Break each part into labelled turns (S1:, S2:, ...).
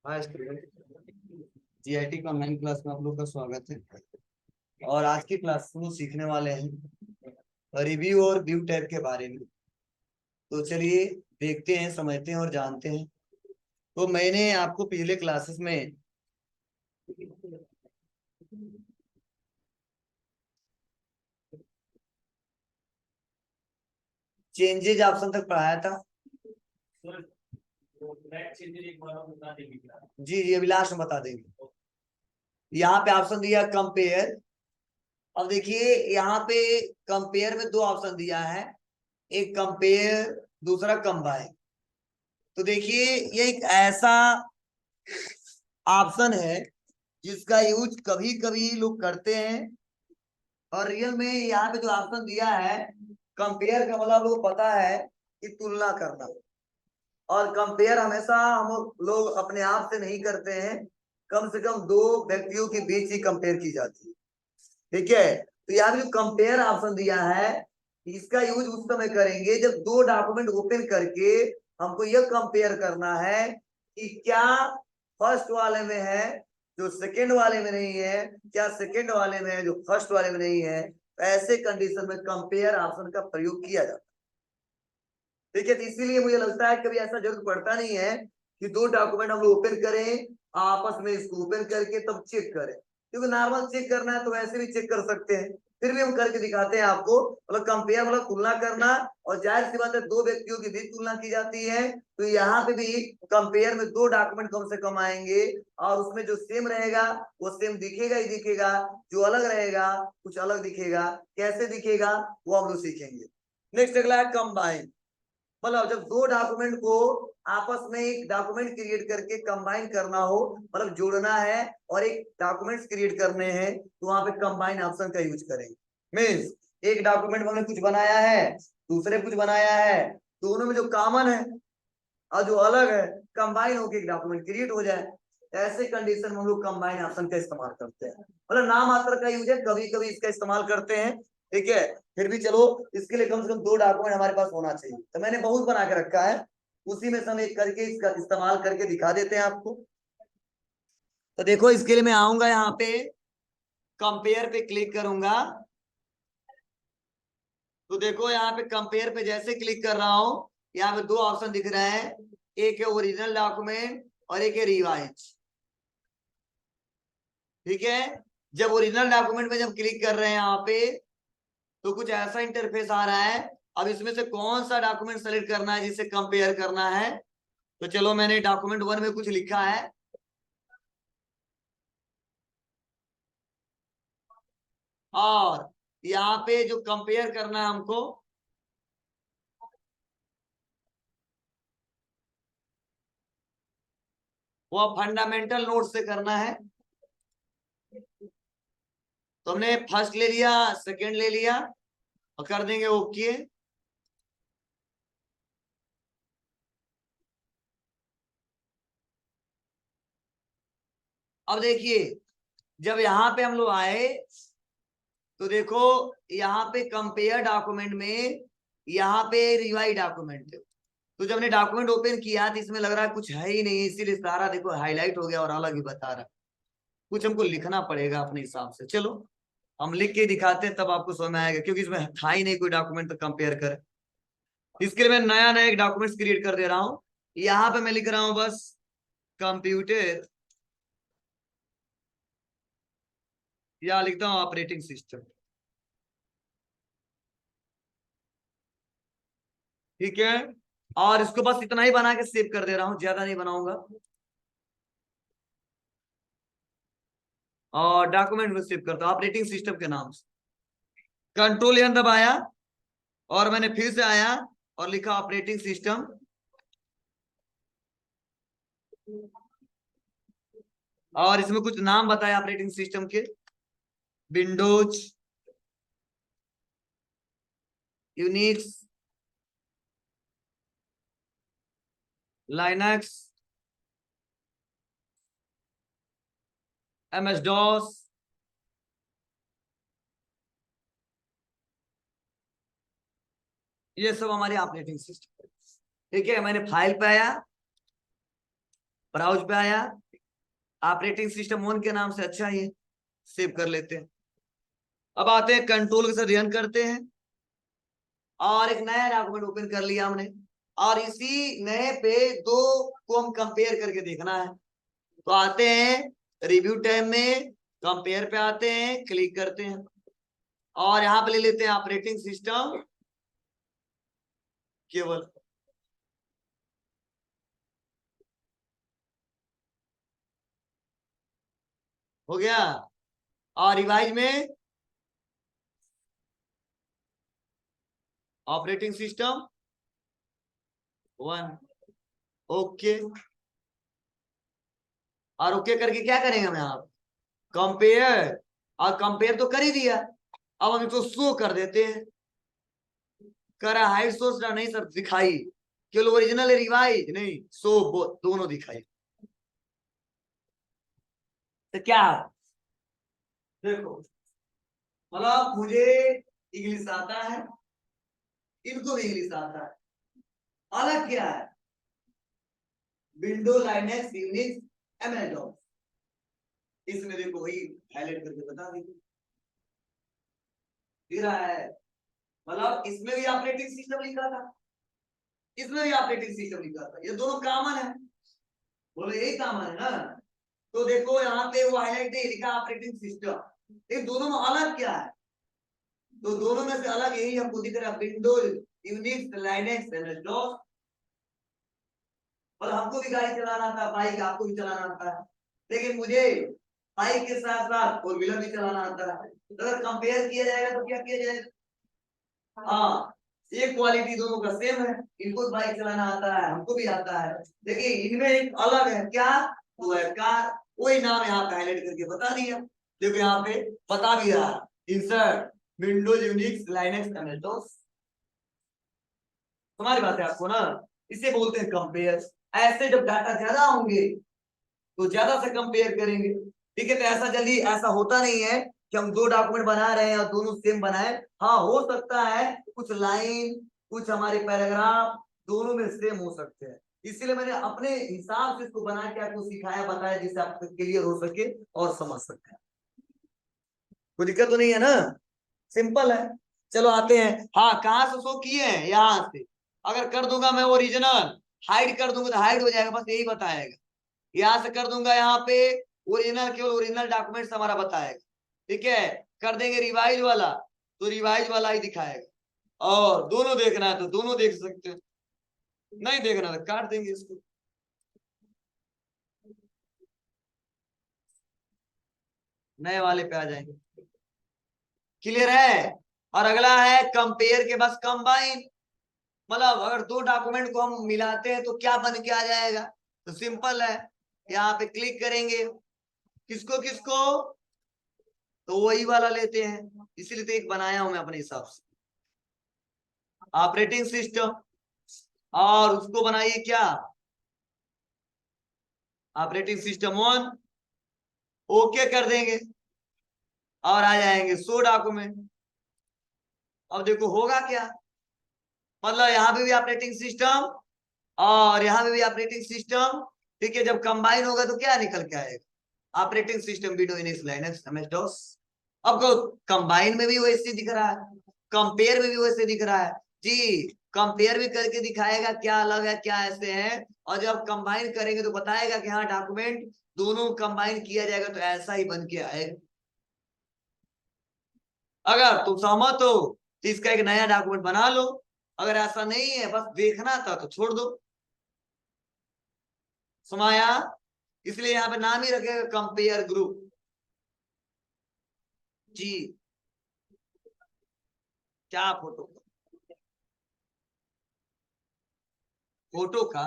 S1: हाँ student, GIT का online class में आप लोग का स्वागत है। और आज की क्लास में सीखने वाले हैं रिव्यू और व्यू टैब के बारे में। तो चलिए देखते हैं, समझते हैं और जानते हैं। तो मैंने आपको पिछले क्लासेस में चेंजेज ऑप्शन तक पढ़ाया था। जी जी, अभी लास्ट में बता देंगे। यहाँ पे ऑप्शन दिया कंपेयर। अब देखिए यहाँ पे कंपेयर में दो ऑप्शन दिया है, एक कंपेयर, दूसरा कंबाइन। तो देखिए ये एक ऐसा ऑप्शन है जिसका यूज कभी कभी लोग करते हैं। और रियल में यहाँ पे जो ऑप्शन दिया है कंपेयर का मतलब लोग पता है कि तुलना करना। और कंपेयर हमेशा हम लोग अपने आप से नहीं करते हैं, कम से कम दो व्यक्तियों के बीच ही कंपेयर की जाती है। ठीक है, तो यहाँ पे जो कंपेयर ऑप्शन दिया है इसका यूज उस समय करेंगे जब दो डॉक्यूमेंट ओपन करके हमको यह कंपेयर करना है कि क्या फर्स्ट वाले में है जो सेकंड वाले में नहीं है, क्या सेकंड वाले में है जो फर्स्ट वाले में नहीं है। तो ऐसे कंडीशन में कंपेयर ऑप्शन का प्रयोग किया जाता है। ठीक है, तो इसीलिए मुझे लगता है कभी ऐसा जरूरत पड़ता नहीं है कि दो डॉक्यूमेंट हम लोग ओपन करें, आपस में इसको ओपन करके तब चेक करें। क्योंकि नॉर्मल चेक करना है तो वैसे भी चेक कर सकते हैं, फिर भी हम करके दिखाते हैं आपको। मतलब कंपेयर मतलब तुलना करना, और जाहिर सी बात है दो व्यक्तियों के बीच तुलना की जाती है। तो यहाँ पे भी कंपेयर में दो डॉक्यूमेंट कम से कम आएंगे, और उसमें जो सेम रहेगा वो सेम दिखेगा ही दिखेगा, जो अलग रहेगा कुछ अलग दिखेगा। कैसे दिखेगा वो हम लोग सीखेंगे। नेक्स्ट अगला है कंबाइन। मतलब जब दो डॉक्यूमेंट को आपस में एक डॉक्यूमेंट क्रिएट करके कंबाइन करना हो, मतलब जोड़ना है और एक डॉक्यूमेंट्स क्रिएट करने हैं, तो वहां पे कंबाइन ऑप्शन का यूज करेंगे। मीन्स एक डॉक्यूमेंट में हमने कुछ बनाया है, दूसरे कुछ बनाया है, दोनों में जो कॉमन है और जो अलग है कंबाइन होकर एक डॉक्यूमेंट क्रिएट हो जाए। ऐसे कंडीशन में हम लोग कंबाइन ऑप्शन का इस्तेमाल करते हैं। मतलब नाम मात्र का यूज है, कभी कभी इसका इस्तेमाल करते हैं। ठीक है, फिर भी चलो इसके लिए कम से कम दो डॉक्यूमेंट हमारे पास होना चाहिए। तो मैंने बहुत बना के रखा है, उसी में से हम एक करके इसका इस्तेमाल करके दिखा देते हैं आपको। तो देखो इसके लिए मैं आऊंगा यहाँ पे, कंपेयर पे क्लिक करूंगा। तो देखो यहाँ पे कंपेयर पे जैसे क्लिक कर रहा हूं, यहाँ पे दो ऑप्शन दिख रहे हैं, एक है ओरिजिनल डॉक्यूमेंट और एक है रिवाइज। ठीक है, जब ओरिजिनल डॉक्यूमेंट में जब क्लिक कर रहे हैं यहाँ पे तो कुछ ऐसा इंटरफेस आ रहा है। अब इसमें से कौन सा डॉक्यूमेंट सेलेक्ट करना है जिसे कंपेयर करना है। तो चलो मैंने डॉक्यूमेंट 1 में कुछ लिखा है, और यहाँ पे जो कंपेयर करना है हमको, वो फंडामेंटल नोट से करना है। तो हमने फर्स्ट ले लिया, सेकंड ले लिया और कर देंगे ओके। अब देखिए जब यहाँ पे हम लोग आए तो देखो यहाँ पे कंपेयर डॉक्यूमेंट में यहाँ पे रिवाइज डॉक्यूमेंट। तो जब हमने डॉक्यूमेंट ओपन किया तो इसमें लग रहा है कुछ है ही नहीं, इसीलिए सारा देखो हाईलाइट हो गया और अलग ही बता रहा है। कुछ हमको लिखना पड़ेगा अपने हिसाब से। चलो हम लिख के दिखाते हैं तब आपको समझ में आएगा, क्योंकि इसमें था ही नहीं कोई डॉक्यूमेंट तो कंपेयर करें। इसके लिए मैं नया नया एक डॉक्यूमेंट क्रिएट कर दे रहा हूँ। यहाँ पे मैं लिख रहा हूँ बस कंप्यूटर, या लिखता हूँ ऑपरेटिंग सिस्टम। ठीक है, और इसको बस इतना ही बना के सेव कर दे रहा हूँ, ज्यादा नहीं बनाऊंगा। और डॉक्यूमेंट में सेव करता हूँ ऑपरेटिंग सिस्टम के नाम से। कंट्रोल एन दबाया और मैंने फिर से आया और लिखा ऑपरेटिंग सिस्टम। और इसमें कुछ नाम बताया ऑपरेटिंग सिस्टम के, Windows, Unix, Linux, MS DOS, ये सब हमारे ऑपरेटिंग सिस्टम। ठीक है, मैंने फाइल पे आया ब्राउज पे आया, ऑपरेटिंग सिस्टम वन के नाम से, अच्छा ये सेव कर लेते हैं। अब आते हैं कंट्रोल के साथ रन करते हैं और एक नया डॉक्यूमेंट ओपन कर लिया हमने, और इसी नए पे दो को हम कंपेयर करके देखना है। तो आते हैं रिव्यू टैब में, कंपेयर पे आते हैं, क्लिक करते हैं और यहाँ पे ले लेते हैं ऑपरेटिंग सिस्टम केवल। हो गया। और रिवाइज में ऑपरेटिंग सिस्टम वन, ओके। और ओके करके क्या करेंगे हम यहाँ कंपेयर, और कंपेयर तो कर ही दिया, अब हम इसको शो कर देते हैं। करा हाइड सोर्स नहीं सर, दिखाई केवल ओरिजिनल रिवाइज नहीं, शो दोनों दिखाई। तो क्या देखो, मतलब मुझे इंग्लिश आता है, इनको भी इंग्लिश आता है, अलग क्या है, Window Linux Unix MS DOS, इसमें देखो वही हाईलाइट करके बता दे रहा है। मतलब इसमें भी ऑपरेटिंग सिस्टम लिखा था, इसमें भी ऑपरेटिंग सिस्टम लिखा था, ये दोनों कॉमन है, बोले यही कॉमन है ना। तो देखो यहाँ पे वो हाईलाइट लिखा ऑपरेटिंग सिस्टम, ये दोनों में अलग क्या है, तो दोनों में से अलग यही हमको दिख रहा है, Windows Unix Linux MS DOS. और हमको भी गाड़ी चलाना आता, बाइक आपको भी चलाना आता है, लेकिन मुझे बाइक के साथ साथ फोर व्हीलर भी चलाना आता है। अगर कंपेयर किया जाएगा तो क्या किया जाएगा, हाँ एक क्वालिटी दोनों का सेम है, इनको बाइक चलाना आता है, हमको भी आता है, देखिए इनमें एक अलग है, क्या वो है कार, वही नाम यहाँ पे हाईलाइट करके बता दिया। देखो यहाँ पे बता भी रहा, insert Windows Unix Linux MS DOS. तुम्हारी बात है आपको ना, इसे बोलते हैं कंपेयर। ऐसे जब डाटा ज्यादा होंगे तो ज्यादा से कंपेयर करेंगे, ठीक है। तो ऐसा जल्दी ऐसा होता नहीं है कि हम दो डॉक्यूमेंट बना रहे हैं और दोनों सेम बनाए, हाँ हो सकता है कुछ लाइन, कुछ हमारे पैराग्राफ दोनों में सेम हो सकते हैं, इसीलिए मैंने अपने हिसाब से इसको बना के आपको सिखाया, बताया, जिससे आपको क्लियर हो सके और समझ सके। कोई दिक्कत तो नहीं है ना, सिंपल है। चलो आते हैं, हाँ कहाँ से शो किए हैं, यहाँ से। अगर कर दूंगा मैं ओरिजिनल, हाइड कर दूंगा तो हाइड हो जाएगा, बस यही बताएगा। यहां से कर दूंगा यहाँ पे ओरिजिनल, केवल ओरिजिनल डॉक्यूमेंट्स हमारा बताएगा, ठीक है। कर देंगे रिवाइज वाला तो रिवाइज वाला ही दिखाएगा, और दोनों देखना है तो दोनों देख सकते हैं, नहीं देखना तो काट देंगे इसको। नए वाले पे आ जाएंगे, क्लियर है। और अगला है कंपेयर के बस कंबाइन, मतलब अगर दो डॉक्यूमेंट को हम मिलाते हैं तो क्या बन के आ जाएगा, तो सिंपल है, यहाँ पे क्लिक करेंगे, किसको किसको, तो वही वाला लेते हैं, इसीलिए तो एक बनाया हूं मैं अपने हिसाब से ऑपरेटिंग सिस्टम, और उसको बनाइए क्या, ऑपरेटिंग सिस्टम वन, ओके कर देंगे और आ जाएंगे सो डॉक्यूमेंट। अब देखो होगा क्या, मतलब यहाँ पे भी ऑपरेटिंग सिस्टम और यहाँ पे भी ऑपरेटिंग सिस्टम, ठीक है। जब कंबाइन होगा तो क्या निकल के आएगा, operating system Windows Unix Linux MS DOS. अब कंबाइन में भी वैसे दिख रहा है, कंपेयर में भी वैसे दिख रहा है जी, कंपेयर भी करके दिखाएगा क्या अलग है क्या ऐसे है, और जब कंबाइन करेंगे तो बताएगा कि हाँ डॉक्यूमेंट दोनों कंबाइन किया जाएगा तो ऐसा ही बन के आएगा। अगर तुम सहमत हो तो इसका एक नया डॉक्यूमेंट बना लो, अगर ऐसा नहीं है बस देखना था तो छोड़ दो। समाया, इसलिए यहाँ पे नाम ही रखेगा कंपेयर ग्रुप जी। क्या फोटो, फोटो का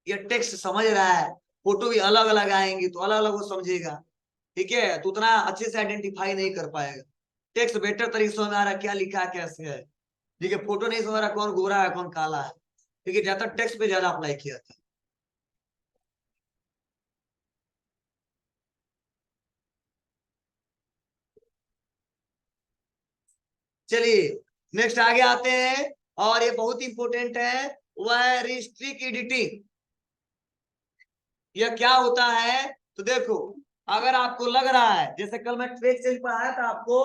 S1: ये टेक्स्ट समझ रहा है, फोटो भी अलग अलग आएंगी तो अलग अलग वो समझेगा, ठीक है, तो उतना अच्छे से आइडेंटिफाई नहीं कर पाएगा। टेक्स्ट बेटर तरीके से समझ आ रहा है क्या लिखा है कैसे है, ठीक है। फोटो नहीं समझ रहा कौन गोरा है कौन काला है, ठीक है, ज्यादा टेक्स्ट पे ज्यादा अप्लाई किया था। चलिए नेक्स्ट आगे आते हैं, और ये बहुत इंपॉर्टेंट है, वह है रिस्ट्रिक्ट एडिटिंग। यह क्या होता है, तो देखो अगर आपको लग रहा है, जैसे कल मैं ट्रेक चेंज पढ़ाया था आपको,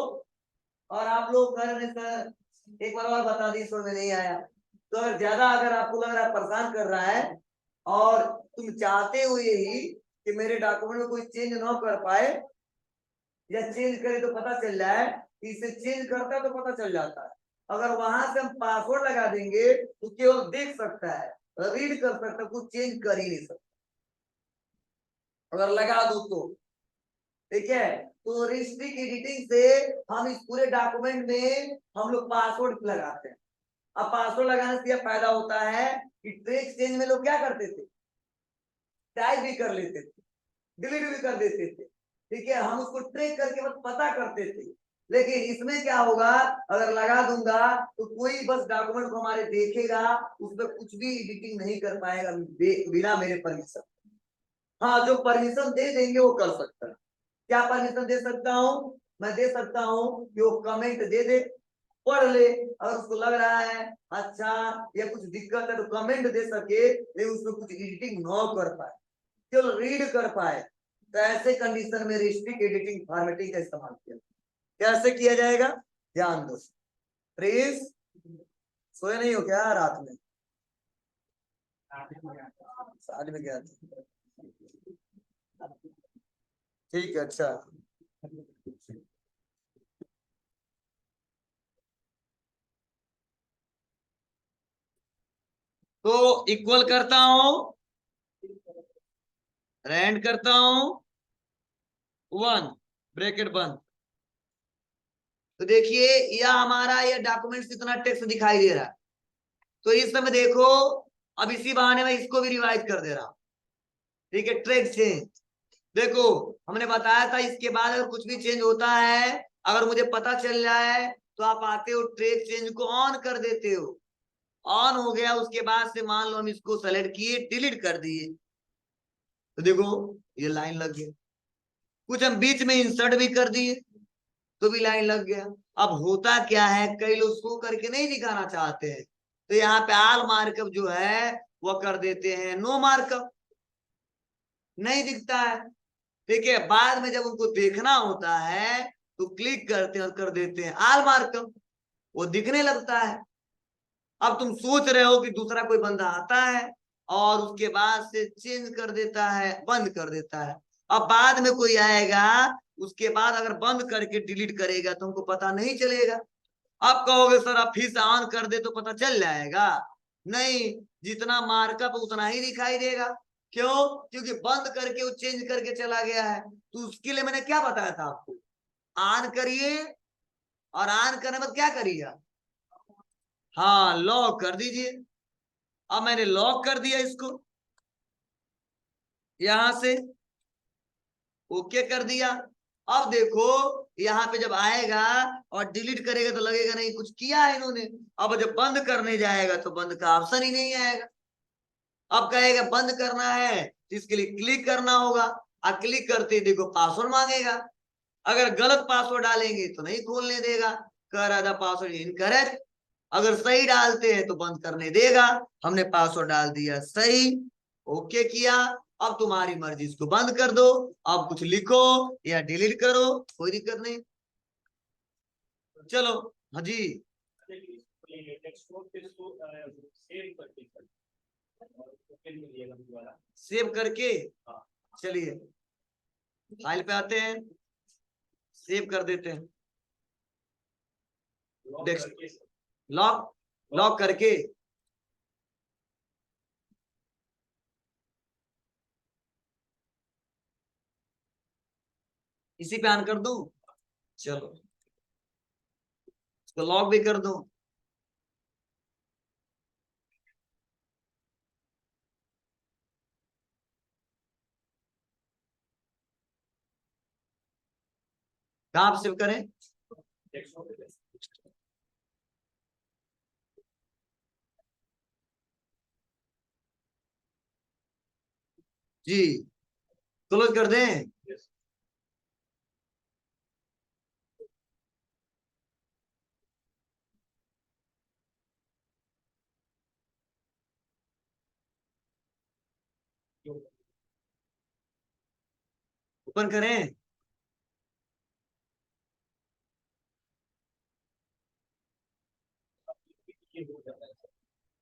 S1: और आप लोग कह रहे सर एक बार और बता दी, समझ में नहीं आया, तो अगर ज्यादा अगर आपको लग रहा है परेशान कर रहा है, और तुम चाहते हुए ही कि मेरे डॉक्यूमेंट में कोई चेंज ना कर पाए, या चेंज करे तो पता चल जाए, इसे चेंज करता है तो पता चल जाता है। अगर वहां से हम पासवर्ड लगा देंगे तो केवल देख सकता है, रीड कर सकता है, कुछ चेंज कर ही नहीं सकता अगर लगा दो तो। ठीक है, तो रजिस्ट्री की एडिटिंग से हम इस पूरे डॉक्यूमेंट में हम लोग पासवर्ड लगाते हैं। अब पासवर्ड लगाने से यह फायदा होता है कि ट्रेक चेंज में लोग क्या करते थे, टाइप भी कर लेते थे, डिलीट भी कर देते थे। ठीक है, हम उसको ट्रेक करके बस पता करते थे। लेकिन इसमें क्या होगा, अगर लगा दूंगा तो कोई बस डॉक्यूमेंट को हमारे देखेगा, उसमें कुछ भी एडिटिंग नहीं कर पाएगा बिना मेरे परमिशन। हाँ, जो परमिशन दे देंगे वो कर सकता है। क्या परमिशन दे सकता हूँ, मैं दे सकता हूँ कि वो कमेंट दे दे, पढ़ ले, अगर उसको लग रहा है अच्छा या कुछ दिक्कत है तो कमेंट दे सके, लेकिन उसमें कुछ एडिटिंग न कर पाए, केवल रीड कर पाए। तो ऐसे कंडीशन में रिस्ट्रिक्ट एडिटिंग फॉर्मेटिंग का इस्तेमाल किया। कैसे किया जाएगा, ध्यान दो प्लीज। सोए नहीं हो क्या रात में, आज में क्या था? ठीक है, अच्छा। तो इक्वल करता हूं, रैंड करता हूं, 1 ब्रैकेट बंद। तो देखिए यह हमारा यह डॉक्यूमेंट इतना टेक्स्ट दिखाई दे रहा है। तो इस समय देखो, अब इसी बहाने में इसको भी रिवाइज कर दे रहा हूं। ठीक है, ट्रेक चेंज, देखो हमने बताया था इसके बाद अगर कुछ भी चेंज होता है, अगर मुझे पता चल जाए तो आप आते हो ट्रेक चेंज को ऑन कर देते हो। ऑन हो गया, उसके बाद से मान लो हम इसको सेलेक्ट किए, डिलीट कर दिए, तो देखो ये लाइन लग गया। कुछ हम बीच में इंसर्ट भी कर दिए तो भी लाइन लग गया। अब होता क्या है, कई लोग शो करके नहीं दिखाना चाहते हैं, तो यहाँ पे आल मार्कअप जो है वह कर देते हैं नो मार्कअप, नहीं दिखता है। ठीक है, बाद में जब उनको देखना होता है तो क्लिक करते हैं और कर देते हैं आल मार्कअप, वो दिखने लगता है। अब तुम सोच रहे हो कि दूसरा कोई बंदा आता है और उसके बाद से चेंज कर देता है, बंद कर देता है। अब बाद में कोई आएगा, उसके बाद अगर बंद करके डिलीट करेगा तो हमको पता नहीं चलेगा। अब कहोगे सर आप फिर से ऑन कर दे तो पता चल जाएगा, नहीं, जितना मार्कअप उतना ही दिखाई देगा। क्यों, क्योंकि बंद करके वो चेंज करके चला गया है। तो उसके लिए मैंने क्या बताया था आपको, ऑन करिए, और ऑन करने बाद क्या करिए, हाँ लॉक कर दीजिए। अब मैंने लॉक कर दिया इसको, यहां से ओके कर दिया। अब देखो यहाँ पे जब आएगा और डिलीट करेगा तो लगेगा नहीं कुछ किया है इन्होंने। अब जब बंद करने जाएगा तो बंद का ऑप्शन ही नहीं आएगा। अब कहेगा बंद करना है तो इसके लिए क्लिक करना होगा, और क्लिक करते ही देखो पासवर्ड मांगेगा। अगर गलत पासवर्ड डालेंगे तो नहीं खोलने देगा, कह रहा था पासवर्ड इनकरेक्ट। अगर सही डालते हैं तो बंद करने देगा। हमने पासवर्ड डाल दिया सही, ओके किया। अब तुम्हारी मर्जी, इसको बंद कर दो, अब कुछ लिखो या डिलीट करो, कोई दिक्कत नहीं। चलो, हाँ जी, सेव करके चलिए फाइल पे आते हैं, सेव कर देते हैं, लॉक लॉक करके इसी पे ऑन कर दूं। चलो इसको लॉक भी कर दूं। कहाँ पे सेव करें, जी क्लोज कर दें। ओपन करें,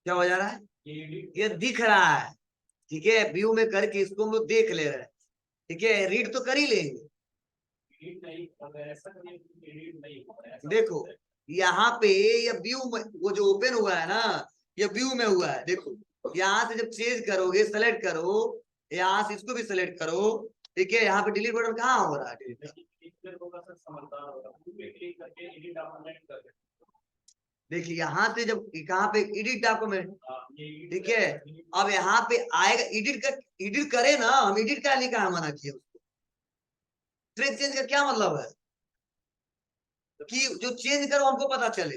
S1: क्या हो जा रहा है, ये दिख रहा है, ठीक है, व्यू में करके इसको हम लोग देख ले रहे हैं, ठीक है, रीड तो कर ही लेंगे। देखो यहाँ पे ये व्यू में वो जो ओपन हुआ है ना, ये व्यू में हुआ है, देखो यहाँ से जब चेंज करोगे, सेलेक्ट करो, यहाँ से इसको भी सेलेक्ट करो, ठीक है, यहाँ पे डिलीट बटन कहाँ हो रहा है, देखिए यहाँ से जब कहाँ पे एडिट डॉक्यूमेंट, ठीक है, अब यहाँ पे आएगा एडिट करे ना, हम एडिट का लिखा है, मना किया उसको। ट्रैक चेंज का क्या मतलब है कि जो चेंज करो हमको पता चले,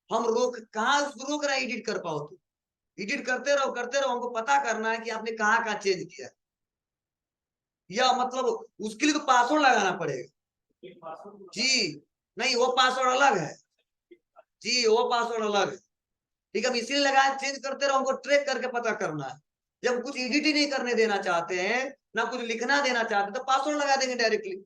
S1: हम रोक कहाँ उसको रोक रहे हैं, एडिट कर पाओ तो एडिट करते रहो, हमको पता करना है कि आपने कहाँ कहाँ चेंज किया, या मतलब उसके लिए तो पासवर्ड लगाना पड़ेगा जी, नहीं वो पासवर्ड अलग है जी, वो पासवर्ड अलग है, ठीक है, हम इसीलिए लगाए, चेंज करते रहो, हमको ट्रैक करके पता करना है। जब कुछ एडिट ही नहीं करने देना चाहते हैं, ना कुछ लिखना देना चाहते, तो पासवर्ड लगा देंगे डायरेक्टली।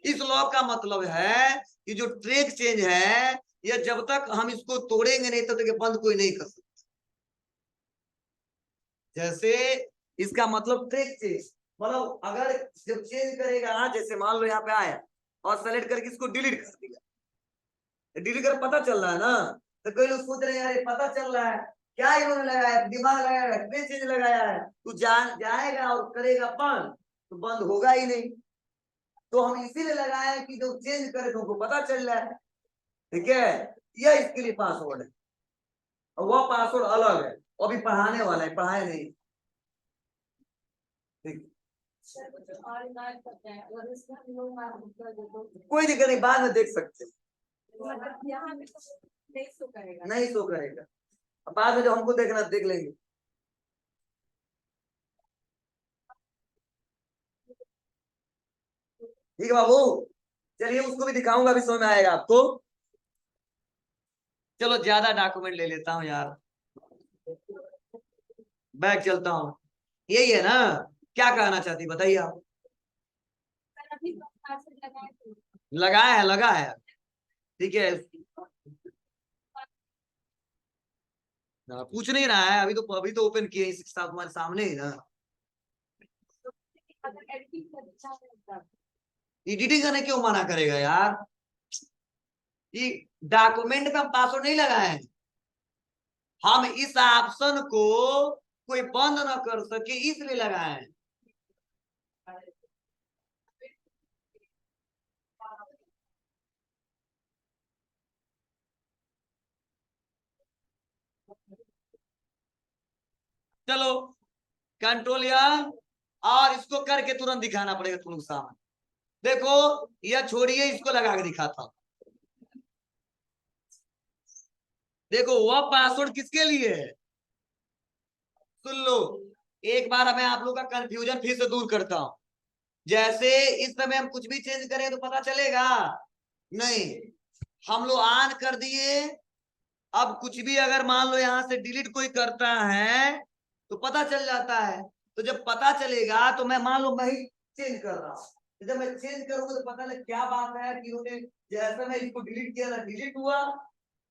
S1: इस लॉक का मतलब है कि जो ट्रैक चेंज है, ये जब तक हम इसको तोड़ेंगे नहीं तब तक बंद कोई नहीं कर सकता। जैसे इसका मतलब ट्रैक चेंज, मतलब अगर जब चेंज करेगा, जैसे मान लो यहाँ पे आया और सेलेक्ट करके इसको डिलीट कर दिया, डिलीट कर पता चल रहा है ना, तो कई लोग सोच रहे हैं यार पता चल रहा है, क्या इन्होंने लगाया, दिमाग लगाया है, ट्रैक चेंज लगाया है, तू जाएगा और करेगा बंद, तो बंद होगा ही नहीं, तो हम इसीलिए लगाए कि जो चेंज करे तो उनको पता चल रहा है, ठीक है, यह इसके लिए पासवर्ड है, और वह पासवर्ड अलग है, अभी पढ़ाने वाला है, पढ़ाए नहीं, ठीक, कोई दिक्कत नहीं, बाद में देख सकते, नहीं शो करेगा, बाद में जो हमको देखना देख लेंगे, ठीक है बाबू, चलिए उसको भी दिखाऊंगा, अभी समझ में आएगा आपको। चलो ज्यादा डॉक्यूमेंट ले लेता हूँ यार, बैग चलता हूँ, यही है ना, क्या कहना चाहती बताइए आप, लगा है, ठीक है, पूछ नहीं रहा है, अभी तो ओपन किए इस साथ तुम्हारे सामने ही ना, एडिटिंग करने क्यों मना करेगा यार, ये डॉक्यूमेंट का पासवर्ड नहीं लगाए हैं, हम इस ऑप्शन को कोई बंद ना कर सके इसलिए लगाए हैं, चलो कंट्रोल या, और इसको करके तुरंत दिखाना पड़ेगा तुम लोग सामने, देखो यह छोड़िए, इसको लगा के दिखाता हूं, देखो वह पासवर्ड किसके लिए है, सुन लो, एक बार हमें आप लोग का कंफ्यूजन फिर से दूर करता हूं, जैसे इस समय हम कुछ भी चेंज करें तो पता चलेगा नहीं, हम लोग ऑन कर दिए, अब कुछ भी अगर मान लो यहां से डिलीट कोई करता है तो पता चल जाता है, तो जब पता चलेगा तो मैं मान लो मैं ही चेंज कर रहा हूँ, तो जब मैं चेंज करूंगा तो पता लगे क्या बात है कि उन्होंने जैसे मैं इसको डिलीट किया ना डिलीट हुआ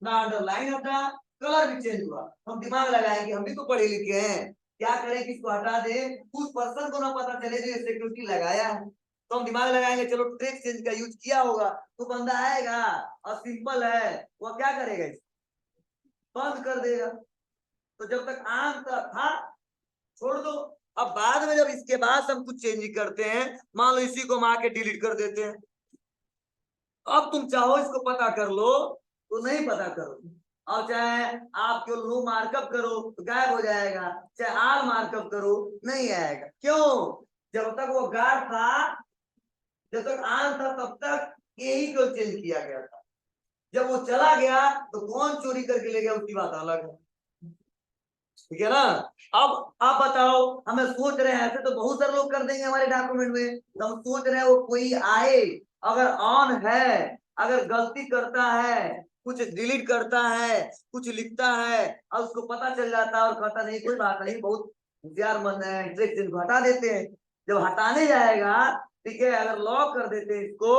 S1: ना, अंडरलाइन हटा, कलर भी चेंज हुआ, हम दिमाग लगाएंगे, हम भी तो पढ़े लिखे हैं, क्या करें कि इसको हटा दे, उस पर्सन को ना पता चले जो सिक्योरिटी लगाया है, तो हम दिमाग लगाएंगे, चलो ट्रैक चेंज का यूज किया होगा, तो बंदा आएगा और सिंपल है, वो क्या करेगा, बंद कर देगा, तो जब तक आम था छोड़ दो, अब बाद में जब इसके बाद हम कुछ चेंज करते हैं, मान लो इसी को हम आके डिलीट कर देते हैं, अब तुम चाहो इसको पता कर लो तो नहीं पता करो, और चाहे आप केवल नो मार्कअप करो तो गायब हो जाएगा, चाहे आर मार्कअप करो नहीं आएगा, क्यों, जब तक वो गार्ड था, जब तक आन था तब तक यही को चेंज किया गया था, जब वो चला गया तो कौन चोरी करके ले गया उसकी बात अलग है, ठीक है ना। अब आप बताओ, हमें सोच रहे हैं ऐसे तो बहुत सारे लोग कर देंगे हमारे डॉक्यूमेंट में, तो हम सोच रहे हैं वो कोई आए, अगर ऑन है, अगर गलती करता है, कुछ डिलीट करता है, कुछ लिखता है और उसको पता चल जाता है और कहता नहीं कोई बात नहीं, बहुत होशियार बंद है, ट्रिक हटा देते हैं, जब हटाने जाएगा, ठीक है, अगर लॉक कर देते हैं इसको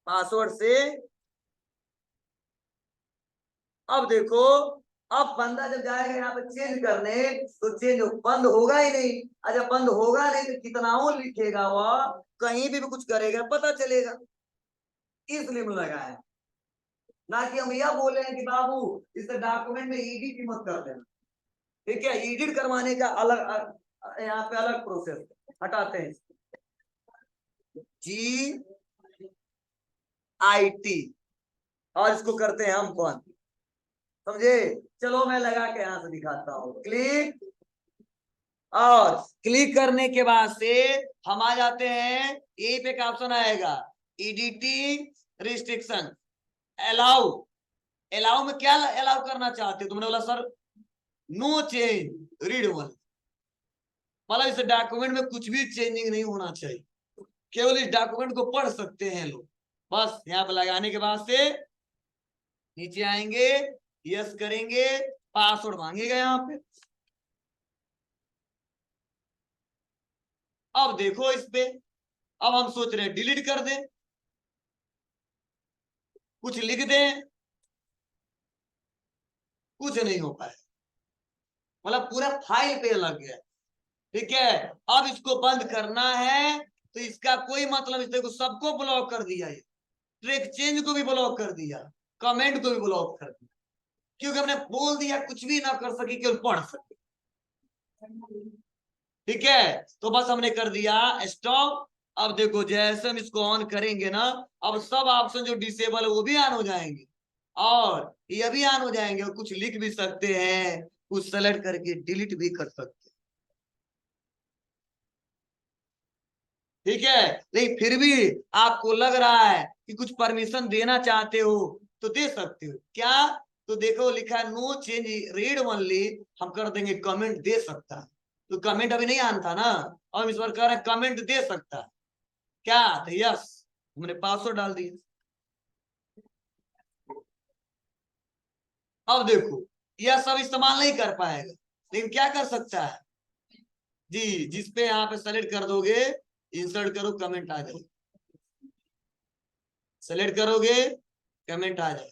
S1: पासवर्ड से, अब देखो, अब बंदा जब जाएगा यहाँ पे चेंज करने, तो चेंज बंद होगा ही नहीं। अच्छा, बंद होगा नहीं तो कितना लिखेगा वह, कहीं भी कुछ करेगा पता चलेगा, इसलिए मैं लगाया। ना कि हम यह बोले हैं कि बाबू इस डॉक्यूमेंट में एडिट मत कर देना, ठीक है, एडिट करवाने का अलग यहाँ पे अलग प्रोसेस। हटाते हैं GIT और इसको करते हैं हम बंद, समझे। चलो मैं लगा के यहां से दिखाता हूं, क्लिक, और क्लिक करने के बाद से हम आ जाते हैं, यही पे एक ऑप्शन आएगा एडिटिंग रिस्ट्रिक्शन, अलाउ। अलाउ में क्या अलाउ करना चाहते हो? तुमने बोला sir no change read one, मतलब इस डॉक्यूमेंट में कुछ भी चेंजिंग नहीं होना चाहिए, केवल इस डॉक्यूमेंट को पढ़ सकते हैं लोग। बस यहाँ पर लगाने के बाद से नीचे आएंगे, यस करेंगे, पासवर्ड मांगेगा यहाँ पे। अब देखो इस पे, अब हम सोच रहे हैं डिलीट कर दें, कुछ लिख दें, कुछ नहीं हो पाया, मतलब पूरा फाइल पे लग गया, ठीक है। अब इसको बंद करना है तो इसका कोई मतलब, इस देखो सबको ब्लॉक कर दिया, ये ट्रैक चेंज को भी ब्लॉक कर दिया, कमेंट को भी ब्लॉक कर दिया, क्योंकि हमने बोल दिया कुछ भी ना कर सके, केवल पढ़ सके, ठीक है। तो बस हमने कर दिया स्टॉप। अब देखो जैसे हम इसको ऑन करेंगे ना, अब सब ऑप्शन जो डिसेबल है वो भी ऑन हो जाएंगे, और ये भी ऑन हो जाएंगे, और कुछ लिख भी सकते हैं, कुछ सेलेक्ट करके डिलीट भी कर सकते हैं, ठीक है। लेकिन फिर भी आपको लग रहा है कि कुछ परमिशन देना चाहते हो तो दे सकते हो, क्या? तो देखो लिखा है नो चेंज रीड ओनली, हम कर देंगे कमेंट दे सकता है, तो कमेंट अभी नहीं आना था ना, और हम इस बार कह रहे हैं कमेंट दे सकता है, क्या? तो यस, हमने पासवर्ड डाल दिया। अब देखो यह सब इस्तेमाल नहीं कर पाएगा, लेकिन क्या कर सकता है जी, जिसपे यहाँ पे सेलेक्ट कर दोगे, इंसर्ट करो, कमेंट आ जाए, सेलेक्ट करोगे कमेंट आ जाए,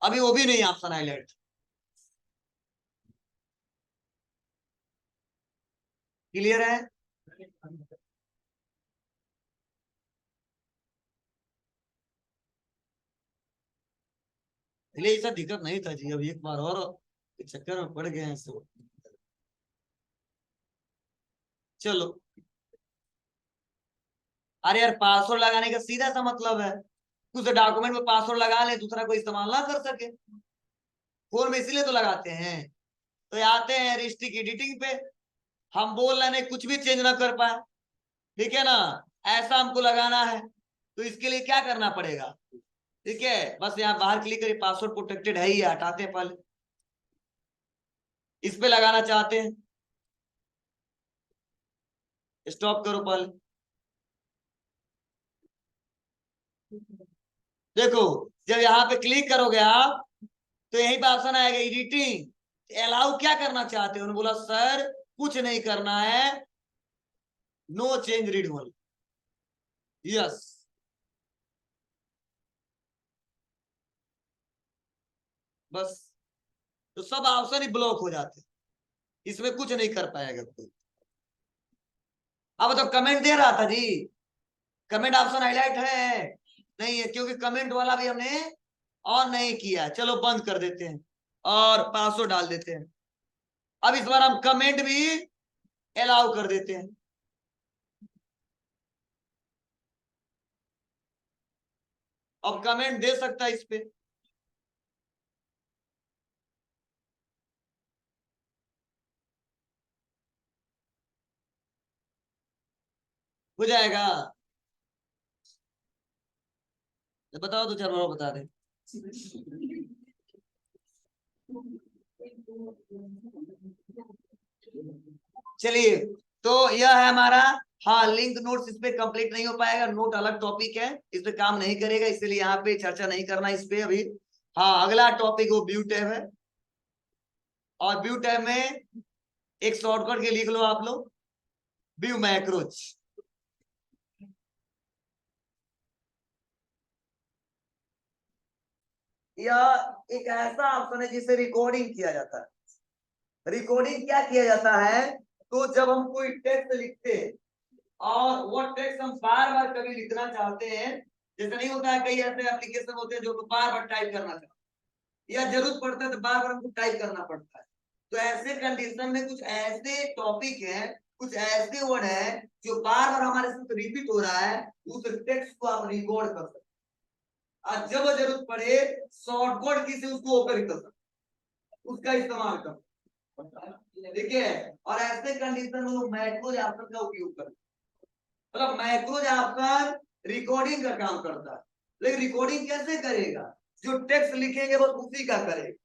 S1: अभी वो भी नहीं ऑप्शन हाईलाइट, क्लियर है। पहले ऐसा दिक्कत नहीं था जी, अब एक बार और चक्कर में पड़ गए हैं सब। चलो, अरे यार पासवर्ड लगाने का सीधा सा मतलब है कुछ डॉक्यूमेंट में पासवर्ड लगा ले, दूसरा कोई इस्तेमाल ना कर सके, फोन में इसीलिए तो लगाते हैं। तो आते हैं रिस्ट्रिक्ट एडिटिंग पे, हम बोल रहे हैं कुछ भी चेंज ना कर पाए, ठीक है ना, ऐसा हमको लगाना है, तो इसके लिए क्या करना पड़ेगा, ठीक है, बस यहाँ बाहर क्लिक करिए, पासवर्ड प्रोटेक्टेड है ही, हटाते हैं पहले, इस पे लगाना चाहते हैं, स्टॉप करो पहले, देखो जब यहाँ पे क्लिक करोगे आप, तो यही पे ऑप्शन आएगा एडिटिंग, अलाउ क्या करना चाहते हो? उन्होंने बोला सर कुछ नहीं करना है, no change read only, yes, बस, तो सब ऑप्शन ही ब्लॉक हो जाते, इसमें कुछ नहीं कर पाएगा कोई। अब तो कमेंट दे रहा था जी, कमेंट ऑप्शन हाईलाइट है नहीं है, क्योंकि कमेंट वाला भी हमने ऑन नहीं किया, चलो बंद कर देते हैं और पासवर्ड डाल देते हैं। अब इस बार हम कमेंट भी अलाउ कर देते हैं, अब कमेंट दे सकता है इस पे, हो जाएगा। बताओ तो चार बार बता दे। चलिए, तो यह है हमारा, हाँ लिंक नोट्स, इस पे कंप्लीट नहीं हो पाएगा, नोट अलग टॉपिक है, इस पे काम नहीं करेगा, इसलिए यहाँ पे चर्चा नहीं करना इस पे अभी। हाँ अगला टॉपिक वो व्यू टैब है, और व्यू टैब में एक शॉर्टकट के लिख लो आप लोग, व्यू मैक्रोज। या एक ऐसा ऑप्शन है जिसे रिकॉर्डिंग किया जाता है। रिकॉर्डिंग क्या किया जाता है, तो जब हम कोई टेक्स्ट लिखते हैं और वो टेक्स्ट हम बार बार कभी लिखना चाहते हैं, जैसे नहीं होता है, कई ऐसे एप्लीकेशन होते हैं जो बार बार टाइप करना चाहते हैं या जरूरत पड़ता है तो बार बार हमको टाइप करना पड़ता है। तो ऐसे कंडीशन में कुछ ऐसे टॉपिक है, कुछ ऐसे वर्ड है जो बार बार हमारे साथ रिपीट हो रहा है, उस टेक्स्ट को आप रिकॉर्ड कर सकते हैं और जब जरूरत पड़े शॉर्टकट की से उसको ओपन कर सकते, उसका इस्तेमाल कर, ठीक है। और ऐसे कंडीशन में लोग मैक्रोज ऑप्शन का उपयोग करते, मतलब मैक्रोज ऑप्शन रिकॉर्डिंग का काम करता है। लेकिन रिकॉर्डिंग कैसे करेगा, जो टेक्स्ट लिखेंगे बस उसी का करेगा,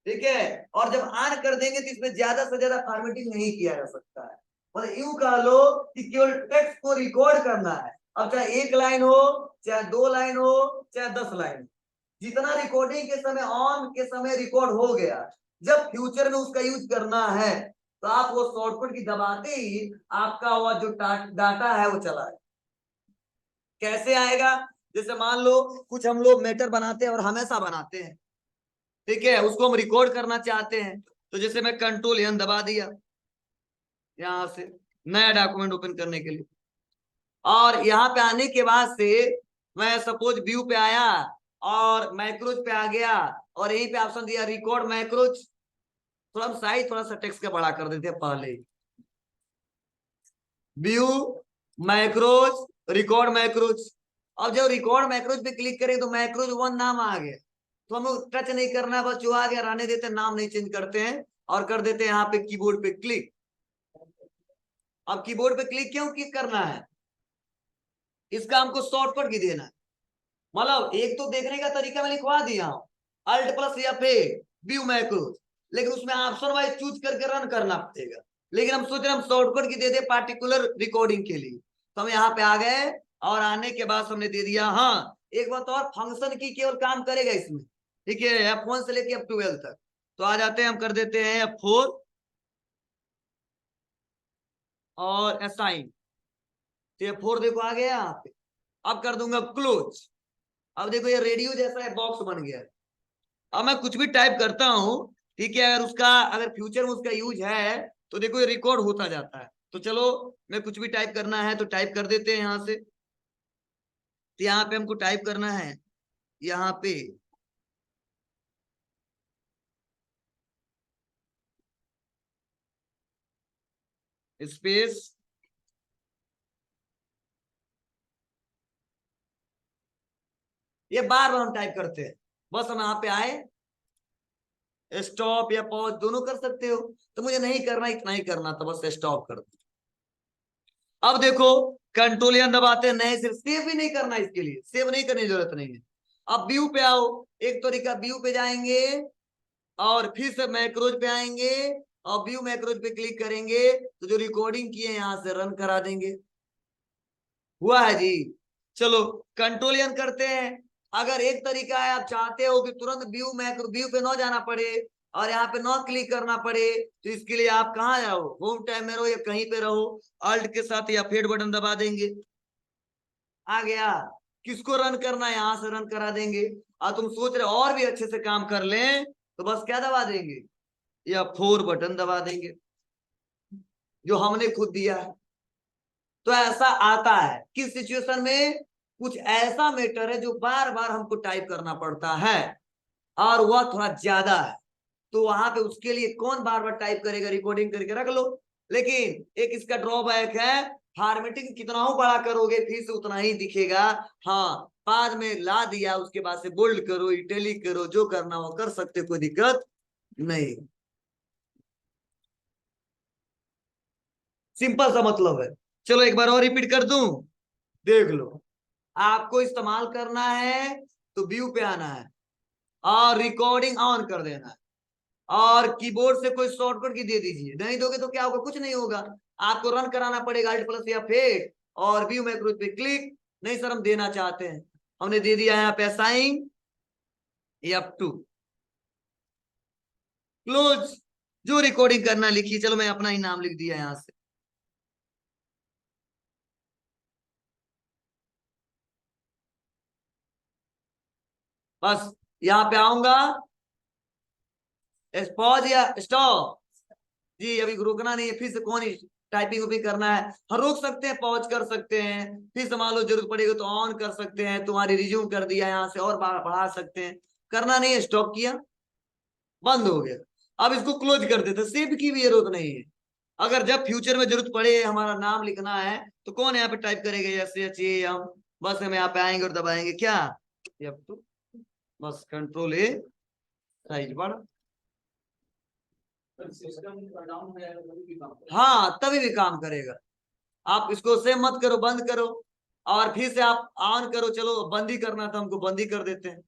S1: ठीक है। और जब ऑन कर देंगे तो इसमें ज्यादा से ज्यादा फॉर्मेटिंग नहीं किया जा सकता है, मतलब यूं कह लो कि केवल टेक्स्ट को रिकॉर्ड करना है। अब चाहे एक लाइन हो, चाहे 2 लाइन हो, चाहे 10 लाइन हो, जितना रिकॉर्डिंग के समय ऑन के समय रिकॉर्ड हो गया, जब फ्यूचर में उसका यूज करना है तो आप वो शॉर्टकट की दबाते ही आपका वो जो डाटा है वो चला है। कैसे आएगा, जैसे मान लो कुछ हम लोग मैटर बनाते हैं और हमेशा बनाते हैं, ठीक है, उसको हम रिकॉर्ड करना चाहते हैं, तो जैसे मैं कंट्रोल एन दबा दिया यहां से नया डॉक्यूमेंट ओपन करने के लिए, और यहाँ पे आने के बाद से मैं सपोज व्यू पे आया और मैक्रोज पे आ गया और यहीं पे ऑप्शन दिया रिकॉर्ड मैक्रोज। थोड़ा साइज थोड़ा सा टेक्स्ट का बड़ा कर देते हैं पहले, व्यू मैक्रोज रिकॉर्ड मैक्रोज। अब जब रिकॉर्ड मैक्रोज पे क्लिक करें तो मैक्रोज 1 नाम आ गया, तो हम टच नहीं करना है, बस जो आ गया रहने देते हैं, नाम नहीं चेंज करते हैं और कर देते हैं यहाँ पे कीबोर्ड पे क्लिक। अब कीबोर्ड पे क्लिक क्यों क्लिक करना है, इसका हमको शॉर्टकट की देना है। मतलब एक तो देखने का तरीका मैं लिखवा दिया हूं, अल्ट प्लस या पे व्यू मैक्रोज, लेकिन उसमें ऑप्शन वाइज चूज करके रन करना पड़ेगा। लेकिन हम सोच रहे हम शॉर्टकट की दे दे पार्टिकुलर रिकॉर्डिंग के लिए, तो हम यहाँ पे आ गए और आने के बाद हमने दे दिया। हाँ एक बात और, फंक्शन की केवल काम करेगा इसमें, ठीक है, F1 से लेके F12 तक। तो आ जाते हैं, हम कर देते हैं F4 और असाइन, तो F4 देखो आ गया यहाँ पे। अब कर दूंगा क्लोज, अब देखो ये रेडियो जैसा है बॉक्स बन गया। अब मैं कुछ भी टाइप करता हूं, ठीक है, अगर उसका अगर फ्यूचर में उसका यूज है तो देखो ये रिकॉर्ड होता जाता है। तो चलो मैं कुछ भी टाइप करना है तो टाइप कर देते हैं यहाँ से, तो यहाँ पे हमको टाइप करना है यहाँ पे स्पेस, ये बार बार हम टाइप करते हैं, बस हम यहाँ पे आए, स्टॉप या पॉज दोनों कर सकते हो, तो मुझे नहीं करना, इतना ही करना था, बस स्टॉप कर दो। अब देखो कंट्रोल या दबाते हैं, नहीं सिर्फ सेव भी नहीं करना, इसके लिए सेव नहीं करने की जरूरत नहीं है। अब व्यू पे आओ, एक तरीका व्यू पे जाएंगे और फिर से मैक्रोज पे आएंगे और व्यू मैक्रोज पे क्लिक करेंगे तो जो रिकॉर्डिंग की है यहां से रन करा देंगे। हुआ है जी। चलो कंट्रोल एन करते हैं। अगर एक तरीका है, आप चाहते हो कि तुरंत व्यू मैक्रो व्यू पे ना जाना पड़े और यहाँ पे ना क्लिक करना पड़े, तो इसके लिए आप कहाँ जाओ, होम टैब में रहो या कहीं पे रहो, अल्ट के साथ या फेड बटन दबा देंगे, आ गया। किसको रन करना है यहां से रन करा देंगे। और तुम सोच रहे और भी अच्छे से काम कर लें तो बस क्या दबा देंगे, या 4 बटन दबा देंगे जो हमने खुद दिया है। तो ऐसा आता है किस सिचुएशन में, कुछ ऐसा मैटर है जो बार बार हमको टाइप करना पड़ता है और वह थोड़ा ज्यादा है, तो वहां पे उसके लिए कौन बार बार टाइप करेगा, रिकॉर्डिंग करके रख लो। लेकिन एक इसका ड्रॉबैक है, फॉर्मेटिंग कितना हो बड़ा करोगे फिर से उतना ही दिखेगा। हाँ बाद में ला दिया उसके बाद से बोल्ड करो इटैलिक करो, जो करना हो कर सकते, कोई दिक्कत नहीं, सिंपल सा मतलब है। चलो एक बार और रिपीट कर दूं, देख लो। आपको इस्तेमाल करना है तो व्यू पे आना है और रिकॉर्डिंग ऑन कर देना है और कीबोर्ड से कोई शॉर्टकट की दे दीजिए, नहीं दोगे तो क्या होगा, कुछ नहीं होगा, आपको रन कराना पड़ेगा अल्ट प्लस या फेड और व्यू मैक्रोज पे क्लिक। नहीं सर हम देना चाहते हैं, हमने दे दिया यहाँ पे असाइन F2 क्लोज। जो रिकॉर्डिंग करना लिखी, चलो मैं अपना ही नाम लिख दिया यहां से। बस यहाँ पे आऊंगा, पॉज या स्टॉप। जी अभी रुकना नहीं है, फिर से कौन टाइपिंग भी करना है। हम रोक सकते हैं, पॉज कर सकते हैं, फिर से मान लो जरूरत पड़ेगी तो ऑन कर सकते हैं। तुम्हारी रिज्यूम कर दिया यहाँ से, और बढ़ा सकते हैं। करना नहीं है, स्टॉप किया, बंद हो गया। अब इसको क्लोज कर देते, सेव की भी जरूरत नहीं है। अगर जब फ्यूचर में जरूरत पड़े हमारा नाम लिखना है तो कौन यहाँ पे टाइप करेगा, जैसे चाहिए हम, बस हम यहाँ पे आएंगे और दबाएंगे क्या, F2, बस कंट्रोल ए, साइज बढ़। हाँ तभी भी काम करेगा। आप इसको सेव मत करो, बंद करो, और फिर से आप ऑन करो। चलो बंद ही करना था हमको, बंद ही कर देते हैं।